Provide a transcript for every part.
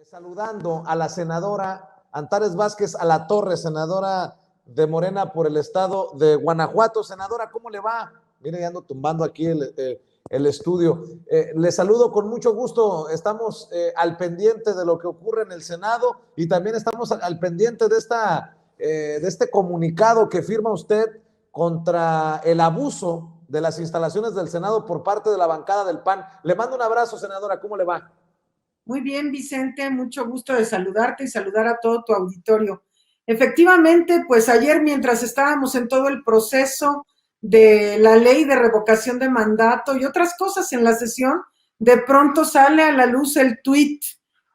Saludando a la senadora Antares Vázquez Alatorre, senadora de Morena por el estado de Guanajuato. Senadora, ¿cómo le va? Mire, ya ando tumbando aquí el estudio. Le saludo con mucho gusto. Estamos al pendiente de lo que ocurre en el Senado y también estamos al pendiente de este comunicado que firma usted contra el abuso de las instalaciones del Senado por parte de la bancada del PAN. Le mando un abrazo, senadora. ¿Cómo le va? Muy bien, Vicente, mucho gusto de saludarte y saludar a todo tu auditorio. Efectivamente, pues ayer mientras estábamos en todo el proceso de la ley de revocación de mandato y otras cosas en la sesión, de pronto sale a la luz el tuit,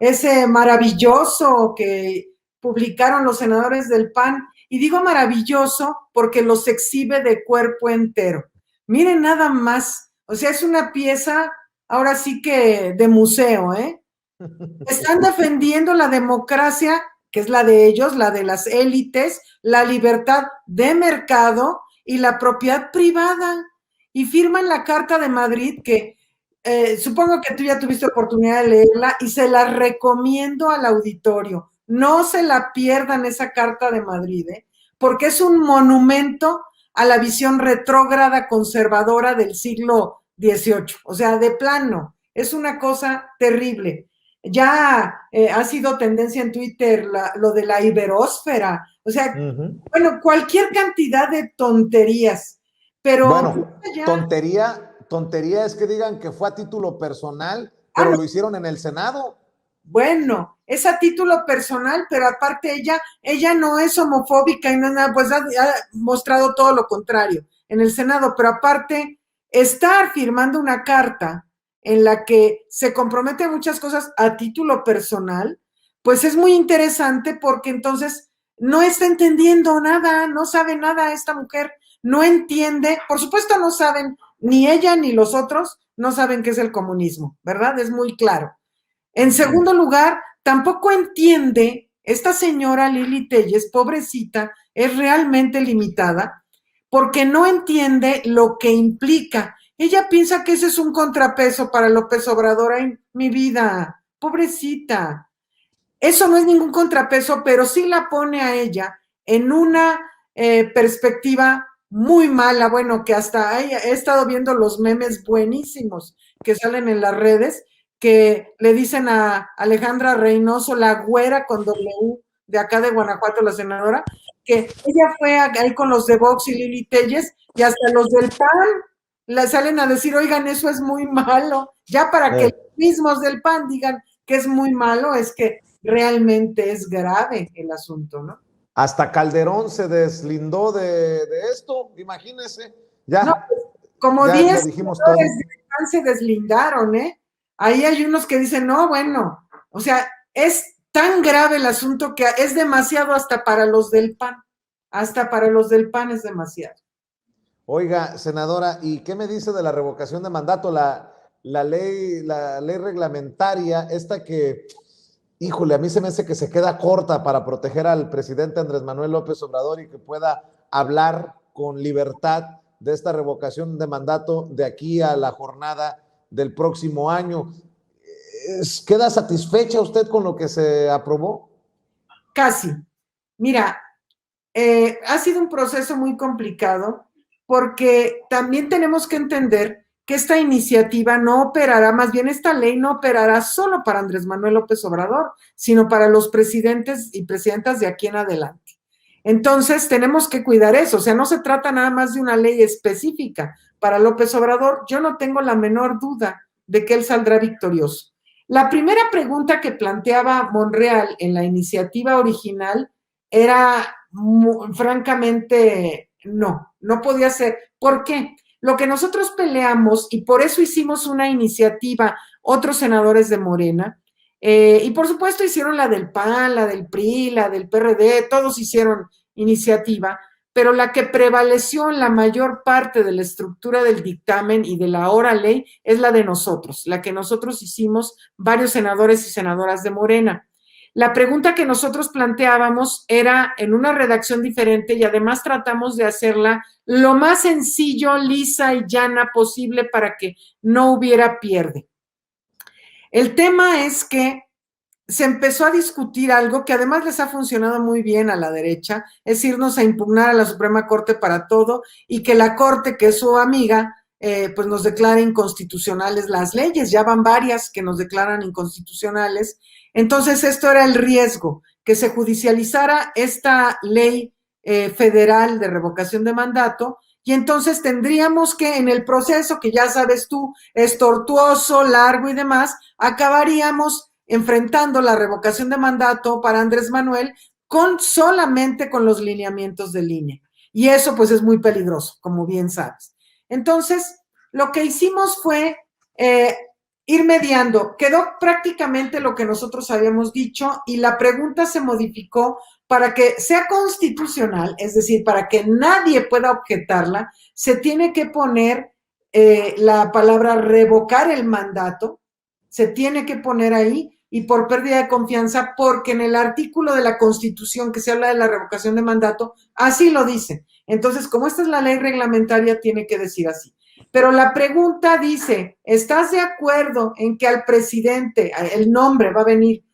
ese maravilloso que publicaron los senadores del PAN. Y digo maravilloso porque los exhibe de cuerpo entero. Miren nada más, o sea, es una pieza ahora sí que de museo, ¿eh? Están defendiendo la democracia, que es la de ellos, la de las élites, la libertad de mercado y la propiedad privada. Y firman la Carta de Madrid, que supongo que tú ya tuviste oportunidad de leerla y se la recomiendo al auditorio. No se la pierdan esa Carta de Madrid, porque es un monumento a la visión retrógrada conservadora del siglo XVIII. O sea, de plano, es una cosa terrible. Ya ha sido tendencia en Twitter lo de la iberósfera, o sea, bueno, cualquier cantidad de tonterías, pero Bueno, ya, tontería es que digan que fue a título personal, pero no, lo hicieron en el Senado. bueno, es a título personal, pero aparte ella no es homofóbica y nada, pues ha mostrado todo lo contrario en el Senado, pero aparte estar firmando una carta en la que se compromete a muchas cosas a título personal, pues es muy interesante porque entonces no está entendiendo nada, no sabe nada esta mujer, no entiende, por supuesto no saben, ni ella ni los otros, no saben qué es el comunismo, ¿verdad? Es muy claro. En segundo lugar, tampoco entiende, esta señora Lili Telles, pobrecita, es realmente limitada porque no entiende lo que implica. Ella piensa que ese es un contrapeso para López Obrador. Ay, mi vida, pobrecita. Eso no es ningún contrapeso, pero sí la pone a ella en una perspectiva muy mala. Bueno, que hasta he estado viendo los memes buenísimos que salen en las redes, que le dicen a Alejandra Reynoso, la güera con W de acá de Guanajuato, la senadora, que ella fue ahí con los de Vox y Lili Telles, y hasta los del PAN la salen a decir, oigan, eso es muy malo, ya para que los mismos del PAN digan que es muy malo, es que realmente es grave el asunto, ¿no? Hasta Calderón se deslindó de esto, imagínese. No, Ya, pues, como ya 10 lo dijimos senadores todo. del PAN se deslindaron, ¿eh? Ahí hay unos que dicen, no, bueno, o sea, es tan grave el asunto que es demasiado hasta para los del PAN. Hasta para los del PAN es demasiado. Oiga, senadora, ¿y qué me dice de la revocación de mandato? La ley reglamentaria, esta que, híjole, a mí se me hace que se queda corta para proteger al presidente Andrés Manuel López Obrador y que pueda hablar con libertad de esta revocación de mandato de aquí a la jornada del próximo año. ¿Queda satisfecha usted con lo que se aprobó? Casi. Mira, ha sido un proceso muy complicado porque también tenemos que entender que esta iniciativa no operará, más bien esta ley no operará solo para Andrés Manuel López Obrador, sino para los presidentes y presidentas de aquí en adelante. Entonces, tenemos que cuidar eso, o sea, no se trata nada más de una ley específica para López Obrador. Yo no tengo la menor duda de que él saldrá victorioso. La primera pregunta que planteaba Monreal en la iniciativa original era francamente no podía ser. ¿Por qué? Lo que nosotros peleamos, y por eso hicimos una iniciativa, otros senadores de Morena, y por supuesto hicieron la del PAN, la del PRI, la del PRD, todos hicieron iniciativa, pero la que prevaleció en la mayor parte de la estructura del dictamen y de la ahora ley es la de nosotros, la que nosotros hicimos varios senadores y senadoras de Morena. La pregunta que nosotros planteábamos era en una redacción diferente y además tratamos de hacerla lo más sencillo, lisa y llana posible para que no hubiera pierde. El tema es que se empezó a discutir algo que además les ha funcionado muy bien a la derecha, es irnos a impugnar a la Suprema Corte para todo y que la Corte, que es su amiga, pues nos declara inconstitucionales las leyes. Ya van varias que nos declaran inconstitucionales. Entonces, esto era el riesgo, que se judicializara esta ley federal de revocación de mandato. Y entonces tendríamos que, en el proceso, que ya sabes tú, es tortuoso, largo y demás, acabaríamos enfrentando la revocación de mandato para Andrés Manuel solamente con los lineamientos del INE. Y eso pues es muy peligroso, como bien sabes. Entonces, lo que hicimos fue ir mediando. Quedó prácticamente lo que nosotros habíamos dicho y la pregunta se modificó para que sea constitucional, es decir, para que nadie pueda objetarla, se tiene que poner la palabra revocar el mandato, se tiene que poner ahí y por pérdida de confianza, porque en el artículo de la Constitución que se habla de la revocación de mandato, así lo dice. Entonces, como esta es la ley reglamentaria, tiene que decir así. Pero la pregunta dice, ¿estás de acuerdo en que al presidente, el nombre va a venir,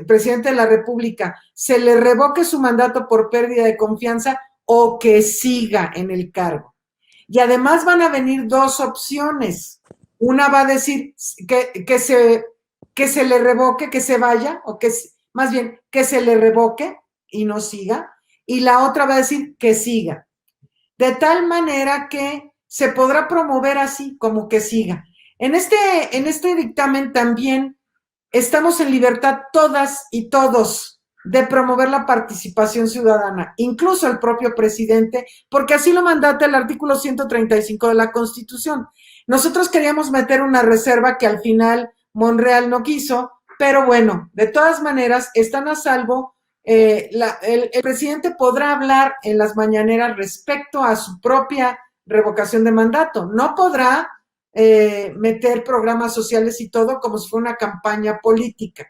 presidente de la República, se le revoque su mandato por pérdida de confianza o que siga en el cargo? Y además van a venir dos opciones. Una va a decir que se le revoque, que se vaya, o que más bien que se le revoque y no siga, y la otra va a decir que siga. De tal manera que se podrá promover así, como que siga. En este dictamen también estamos en libertad todas y todos de promover la participación ciudadana, incluso el propio presidente, porque así lo mandata el artículo 135 de la Constitución. Nosotros queríamos meter una reserva que al final Monreal no quiso, pero bueno, de todas maneras están a salvo. El presidente podrá hablar en las mañaneras respecto a su propia revocación de mandato. No podrá meter programas sociales y todo como si fuera una campaña política,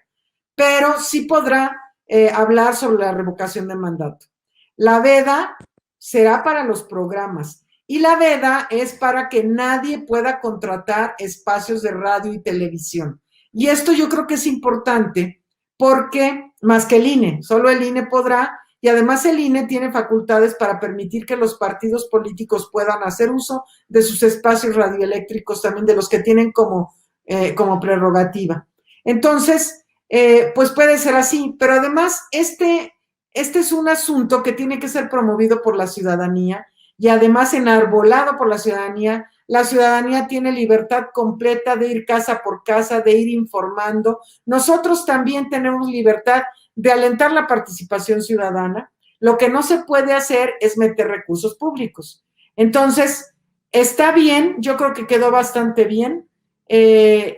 pero sí podrá hablar sobre la revocación de mandato. La veda será para los programas y la veda es para que nadie pueda contratar espacios de radio y televisión. Y esto yo creo que es importante porque, más que el INE, solo el INE podrá, y además el INE tiene facultades para permitir que los partidos políticos puedan hacer uso de sus espacios radioeléctricos, también de los que tienen como prerrogativa. Entonces, pues puede ser así, pero además este es un asunto que tiene que ser promovido por la ciudadanía y además enarbolado por la ciudadanía. La ciudadanía tiene libertad completa de ir casa por casa, de ir informando. Nosotros también tenemos libertad de alentar la participación ciudadana. Lo que no se puede hacer es meter recursos públicos. Entonces, está bien, yo creo que quedó bastante bien.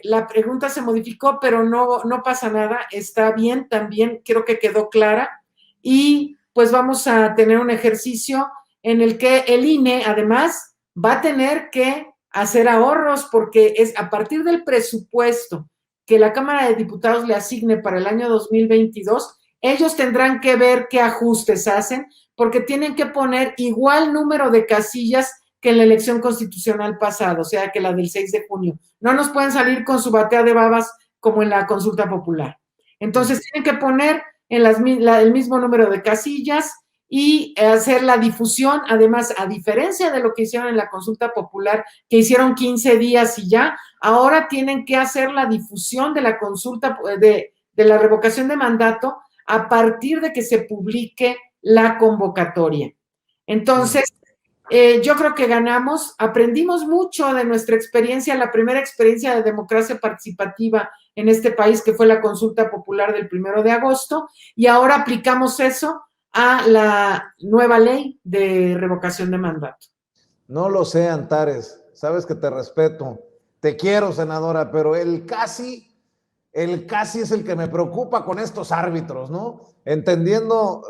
La pregunta se modificó, pero no pasa nada, está bien también, creo que quedó clara y pues vamos a tener un ejercicio en el que el INE además va a tener que hacer ahorros porque es a partir del presupuesto que la Cámara de Diputados le asigne para el año 2022, ellos tendrán que ver qué ajustes hacen porque tienen que poner igual número de casillas que en la elección constitucional pasada, o sea, que la del 6 de junio. No nos pueden salir con su batea de babas como en la consulta popular. Entonces, tienen que poner el mismo número de casillas y hacer la difusión, además, a diferencia de lo que hicieron en la consulta popular, que hicieron 15 días y ya, ahora tienen que hacer la difusión de la consulta, de la revocación de mandato, a partir de que se publique la convocatoria. Entonces, yo creo que ganamos, aprendimos mucho de nuestra experiencia, la primera experiencia de democracia participativa en este país, que fue la consulta popular del 1 de agosto, y ahora aplicamos eso a la nueva ley de revocación de mandato. No lo sé, Antares, sabes que te respeto, te quiero, senadora, pero el casi es el que me preocupa con estos árbitros, ¿no? Entendiendo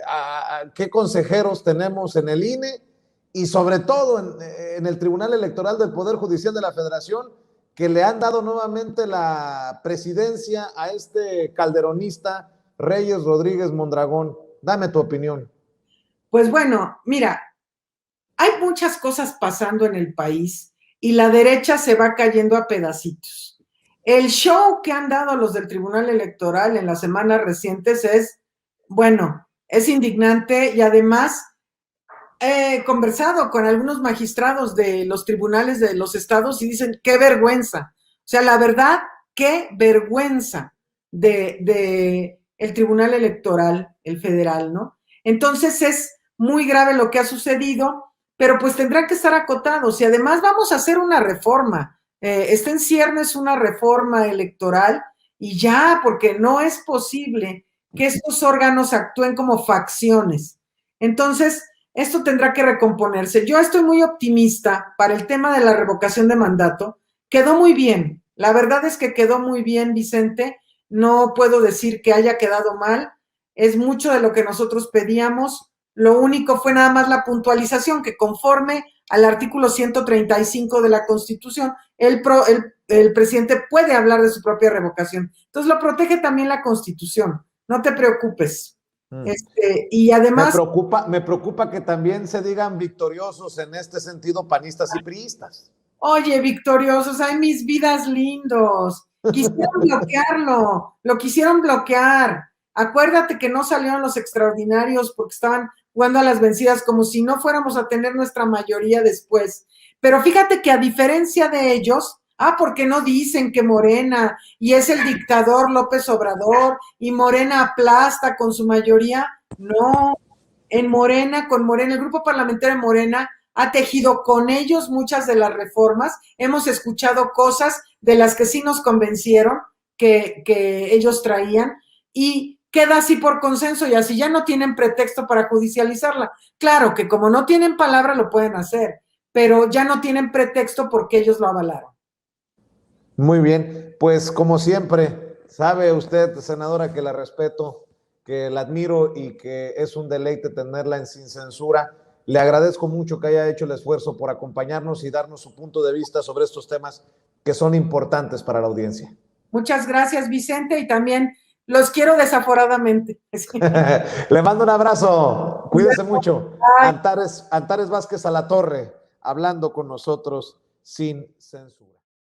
a qué consejeros tenemos en el INE y sobre todo en el Tribunal Electoral del Poder Judicial de la Federación, que le han dado nuevamente la presidencia a este calderonista Reyes Rodríguez Mondragón. Dame tu opinión. Pues bueno, mira, hay muchas cosas pasando en el país y la derecha se va cayendo a pedacitos. El show que han dado los del Tribunal Electoral en las semanas recientes es, bueno, es indignante y además he conversado con algunos magistrados de los tribunales de los estados y dicen, qué vergüenza. O sea, la verdad, qué vergüenza de el Tribunal Electoral, el federal, ¿no? Entonces es muy grave lo que ha sucedido, pero pues tendrán que estar acotados y además vamos a hacer una reforma. Está en ciernes una reforma electoral y ya, porque no es posible que estos órganos actúen como facciones. Entonces, esto tendrá que recomponerse. Yo estoy muy optimista para el tema de la revocación de mandato. Quedó muy bien. La verdad es que quedó muy bien, Vicente. No puedo decir que haya quedado mal. Es mucho de lo que nosotros pedíamos. Lo único fue nada más la puntualización, que conforme al artículo 135 de la Constitución, el presidente puede hablar de su propia revocación. Entonces lo protege también la Constitución. No te preocupes. Y además, Me preocupa que también se digan victoriosos en este sentido panistas y priistas. oye, victoriosos, ay, mis vidas lindos. Quisieron bloquearlo, lo quisieron bloquear. Acuérdate que no salieron los extraordinarios porque estaban jugando a las vencidas como si no fuéramos a tener nuestra mayoría después. Pero fíjate que a diferencia de ellos, porque no dicen que Morena y es el dictador López Obrador y Morena aplasta con su mayoría. No, en Morena, con Morena, el grupo parlamentario de Morena ha tejido con ellos muchas de las reformas. Hemos escuchado cosas de las que sí nos convencieron que ellos traían y queda así por consenso y así ya no tienen pretexto para judicializarla. Claro que como no tienen palabra lo pueden hacer, pero ya no tienen pretexto porque ellos lo avalaron. Muy bien, pues como siempre, sabe usted, senadora, que la respeto, que la admiro y que es un deleite tenerla en Sin Censura. Le agradezco mucho que haya hecho el esfuerzo por acompañarnos y darnos su punto de vista sobre estos temas que son importantes para la audiencia. Muchas gracias, Vicente, y también los quiero desaforadamente. Le mando un abrazo, cuídese mucho. Bye. Antares Vázquez a la Torre, hablando con nosotros sin censura.